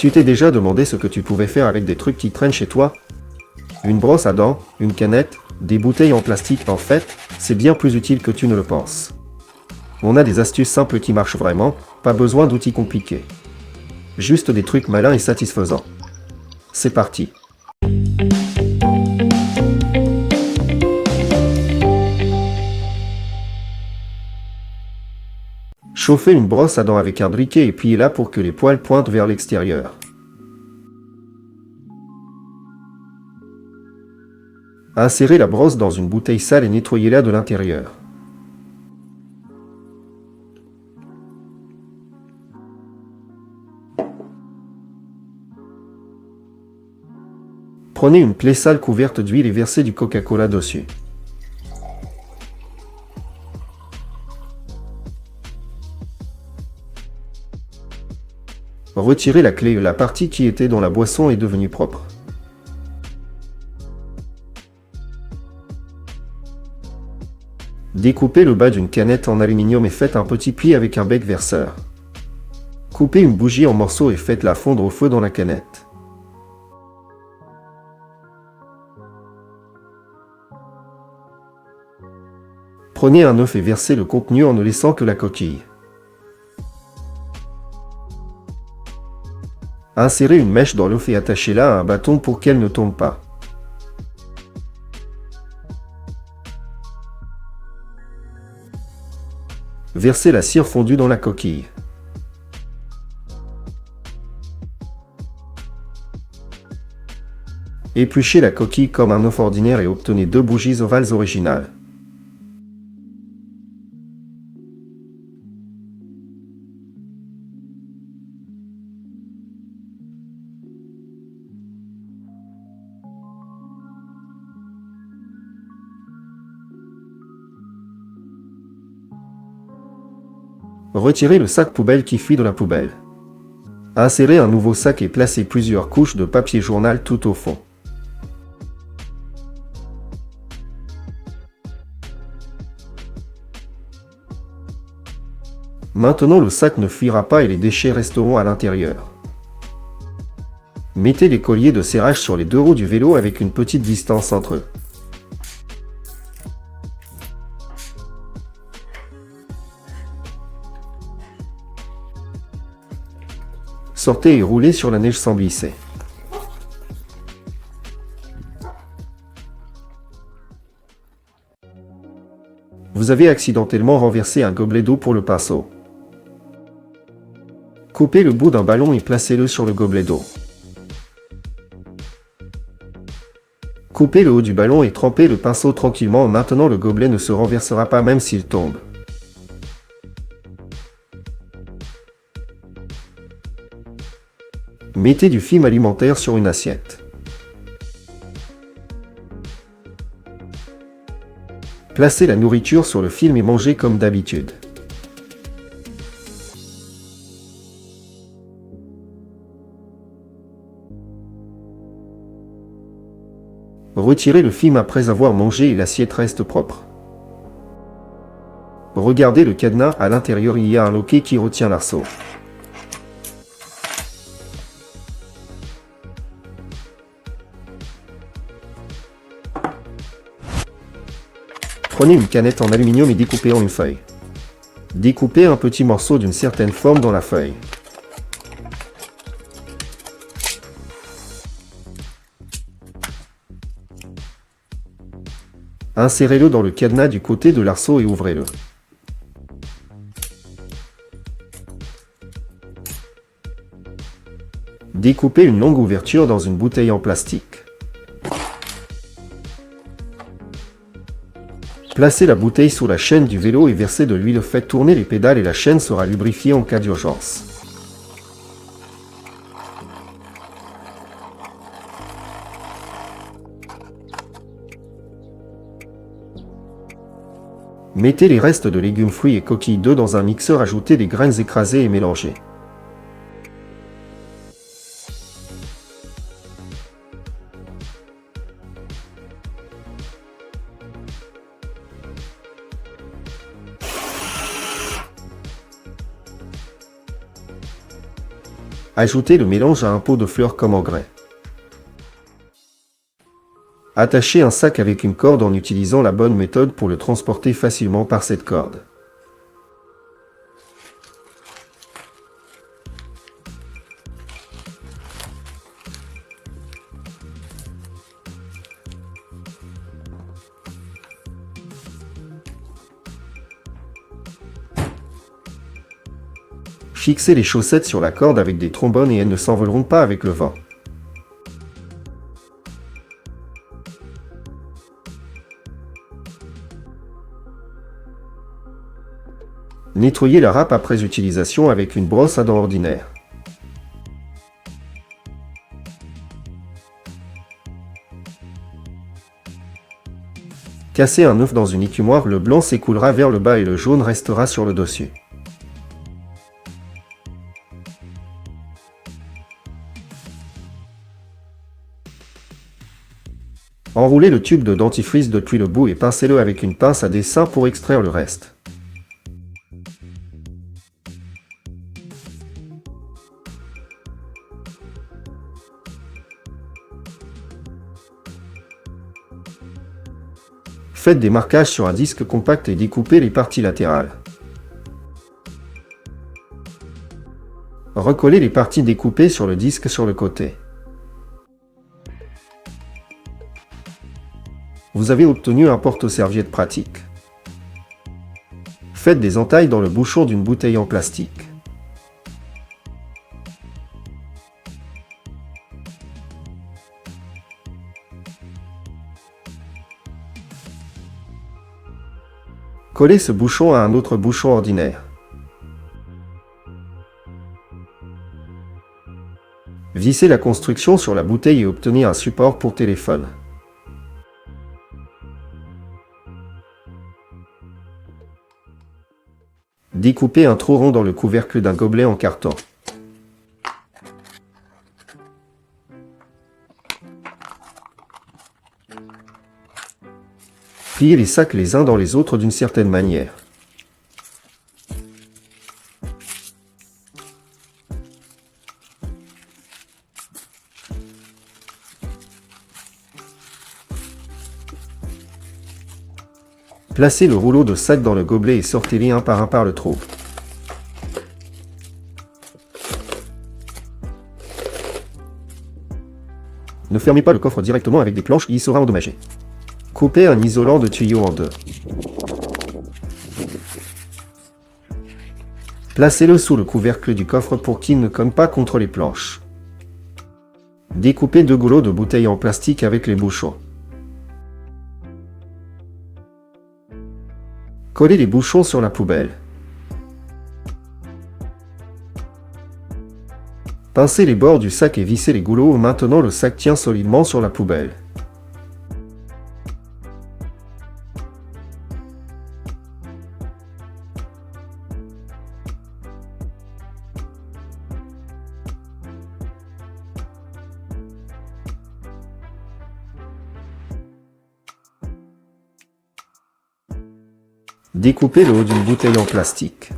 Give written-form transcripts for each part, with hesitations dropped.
Tu t'es déjà demandé ce que tu pouvais faire avec des trucs qui traînent chez toi? Une brosse à dents, une canette, des bouteilles en plastique, en fait, c'est bien plus utile que tu ne le penses. On a des astuces simples qui marchent vraiment, pas besoin d'outils compliqués. Juste des trucs malins et satisfaisants. C'est parti. Chauffez une brosse à dents avec un briquet et pliez-la pour que les poils pointent vers l'extérieur. Insérez la brosse dans une bouteille sale et nettoyez-la de l'intérieur. Prenez une plaie sale couverte d'huile et versez du Coca-Cola dessus. Retirez la clé, la partie qui était dans la boisson est devenue propre. Découpez le bas d'une canette en aluminium et faites un petit pli avec un bec verseur. Coupez une bougie en morceaux et faites-la fondre au feu dans la canette. Prenez un œuf et versez le contenu en ne laissant que la coquille. Insérez une mèche dans l'œuf et attachez-la à un bâton pour qu'elle ne tombe pas. Versez la cire fondue dans la coquille. Épluchez la coquille comme un œuf ordinaire et obtenez 2 bougies ovales originales. Retirez le sac poubelle qui fuit de la poubelle. Insérez un nouveau sac et placez plusieurs couches de papier journal tout au fond. Maintenant le sac ne fuira pas et les déchets resteront à l'intérieur. Mettez les colliers de serrage sur les deux roues du vélo avec une petite distance entre eux. Sortez et roulez sur la neige sans glisser. Vous avez accidentellement renversé un gobelet d'eau pour le pinceau. Coupez le bout d'un ballon et placez-le sur le gobelet d'eau. Coupez le haut du ballon et trempez le pinceau tranquillement. Maintenant le gobelet ne se renversera pas même s'il tombe. Mettez du film alimentaire sur une assiette. Placez la nourriture sur le film et mangez comme d'habitude. Retirez le film après avoir mangé et l'assiette reste propre. Regardez le cadenas, à l'intérieur il y a un loquet qui retient l'arceau. Prenez une canette en aluminium et découpez en une feuille. Découpez un petit morceau d'une certaine forme dans la feuille. Insérez-le dans le cadenas du côté de l'arceau et ouvrez-le. Découpez une longue ouverture dans une bouteille en plastique. Placez la bouteille sous la chaîne du vélo et versez de l'huile. Faites tourner les pédales et la chaîne sera lubrifiée en cas d'urgence. Mettez les restes de légumes, fruits et coquilles d'œufs dans un mixeur, ajoutez des graines écrasées et mélangez. Ajoutez le mélange à un pot de fleurs comme engrais. Attachez un sac avec une corde en utilisant la bonne méthode pour le transporter facilement par cette corde. Fixez les chaussettes sur la corde avec des trombones et elles ne s'envoleront pas avec le vent. Nettoyez la râpe après utilisation avec une brosse à dents ordinaire. Cassez un œuf dans une écumoire, le blanc s'écoulera vers le bas et le jaune restera sur le dessus. Enroulez le tube de dentifrice depuis le bout et pincez-le avec une pince à dessin pour extraire le reste. Faites des marquages sur un disque compact et découpez les parties latérales. Recollez les parties découpées sur le disque sur le côté. Vous avez obtenu un porte-serviette pratique. Faites des entailles dans le bouchon d'une bouteille en plastique. Collez ce bouchon à un autre bouchon ordinaire. Vissez la construction sur la bouteille et obtenez un support pour téléphone. Découpez un trou rond dans le couvercle d'un gobelet en carton. Pliez les sacs les uns dans les autres d'une certaine manière. Placez le rouleau de sac dans le gobelet et sortez-les un par le trou. Ne fermez pas le coffre directement avec des planches, il sera endommagé. Coupez un isolant de tuyau en deux. Placez-le sous le couvercle du coffre pour qu'il ne cogne pas contre les planches. Découpez deux goulots de bouteilles en plastique avec les bouchons. Collez les bouchons sur la poubelle. Pincez les bords du sac et vissez les goulots. Maintenant le sac tient solidement sur la poubelle. Découpez le haut d'une bouteille en plastique.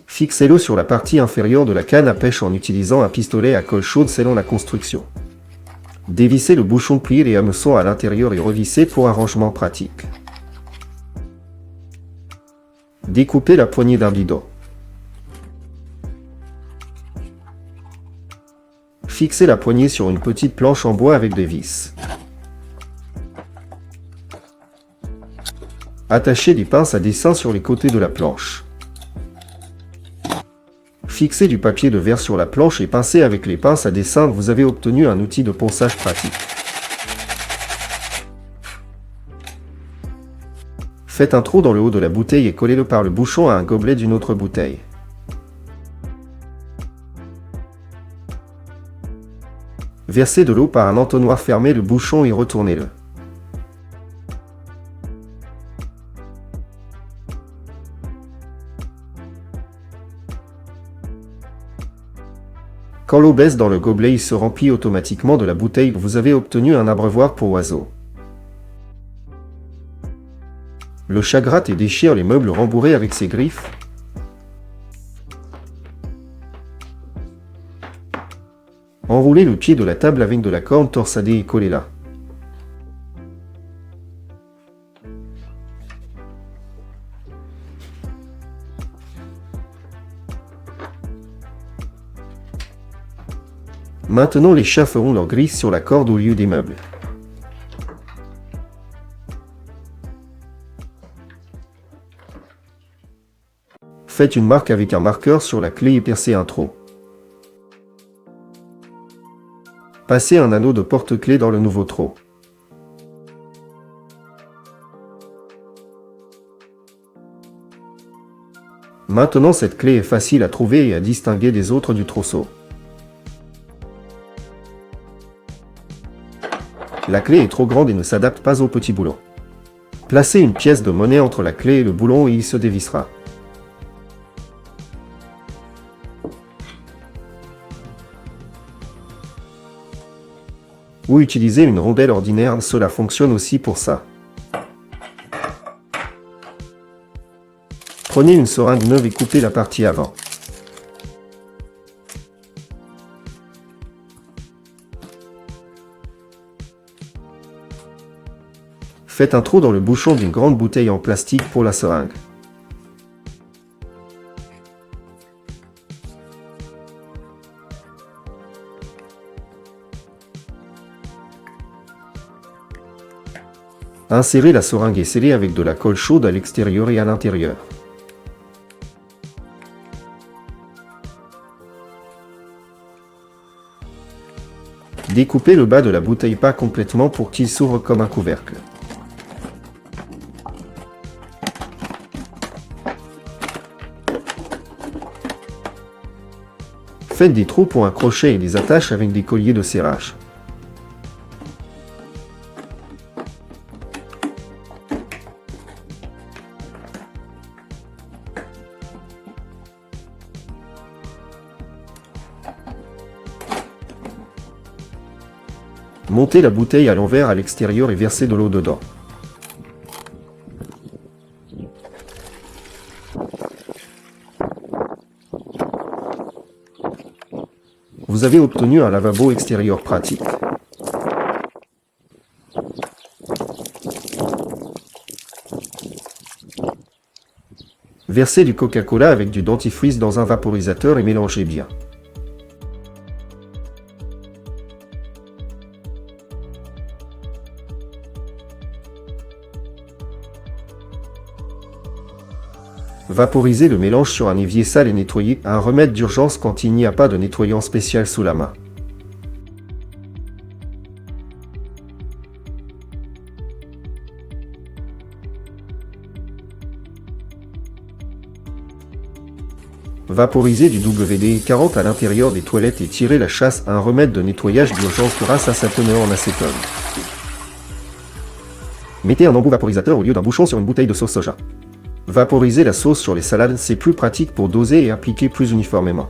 Fixez-le sur la partie inférieure de la canne à pêche en utilisant un pistolet à colle chaude selon la construction. Dévissez le bouchon, pliez les hameçons à l'intérieur et revissez pour un rangement pratique. Découpez la poignée d'un bidon. Fixez la poignée sur une petite planche en bois avec des vis. Attachez des pinces à dessin sur les côtés de la planche. Fixez du papier de verre sur la planche et pincez avec les pinces à dessin. Vous avez obtenu un outil de ponçage pratique. Faites un trou dans le haut de la bouteille et collez-le par le bouchon à un gobelet d'une autre bouteille. Versez de l'eau par un entonnoir, fermez le bouchon et retournez-le. Quand l'eau baisse dans le gobelet, il se remplit automatiquement de la bouteille. Vous avez obtenu un abreuvoir pour oiseaux. Le chat gratte et déchire les meubles rembourrés avec ses griffes. Enroulez le pied de la table avec de la corde torsadée et collez-la. Maintenant, les chats feront leur grille sur la corde au lieu des meubles. Faites une marque avec un marqueur sur la clé et percez un trou. Passez un anneau de porte-clés dans le nouveau trou. Maintenant, cette clé est facile à trouver et à distinguer des autres du trousseau. La clé est trop grande et ne s'adapte pas au petit boulon. Placez une pièce de monnaie entre la clé et le boulon et il se dévissera. Ou utilisez une rondelle ordinaire, cela fonctionne aussi pour ça. Prenez une seringue neuve et coupez la partie avant. Faites un trou dans le bouchon d'une grande bouteille en plastique pour la seringue. Insérez la seringue et scellez avec de la colle chaude à l'extérieur et à l'intérieur. Découpez le bas de la bouteille pas complètement pour qu'il s'ouvre comme un couvercle. Faites des trous pour un crochet et des attaches avec des colliers de serrage. Montez la bouteille à l'envers à l'extérieur et versez de l'eau dedans. Vous avez obtenu un lavabo extérieur pratique. Versez du Coca-Cola avec du dentifrice dans un vaporisateur et mélangez bien. Vaporisez le mélange sur un évier sale et nettoyez, un remède d'urgence quand il n'y a pas de nettoyant spécial sous la main. Vaporisez du WD-40 à l'intérieur des toilettes et tirez la chasse, un remède de nettoyage d'urgence grâce à sa teneur en acétone. Mettez un embout vaporisateur au lieu d'un bouchon sur une bouteille de sauce soja. Vaporisez la sauce sur les salades, c'est plus pratique pour doser et appliquer plus uniformément.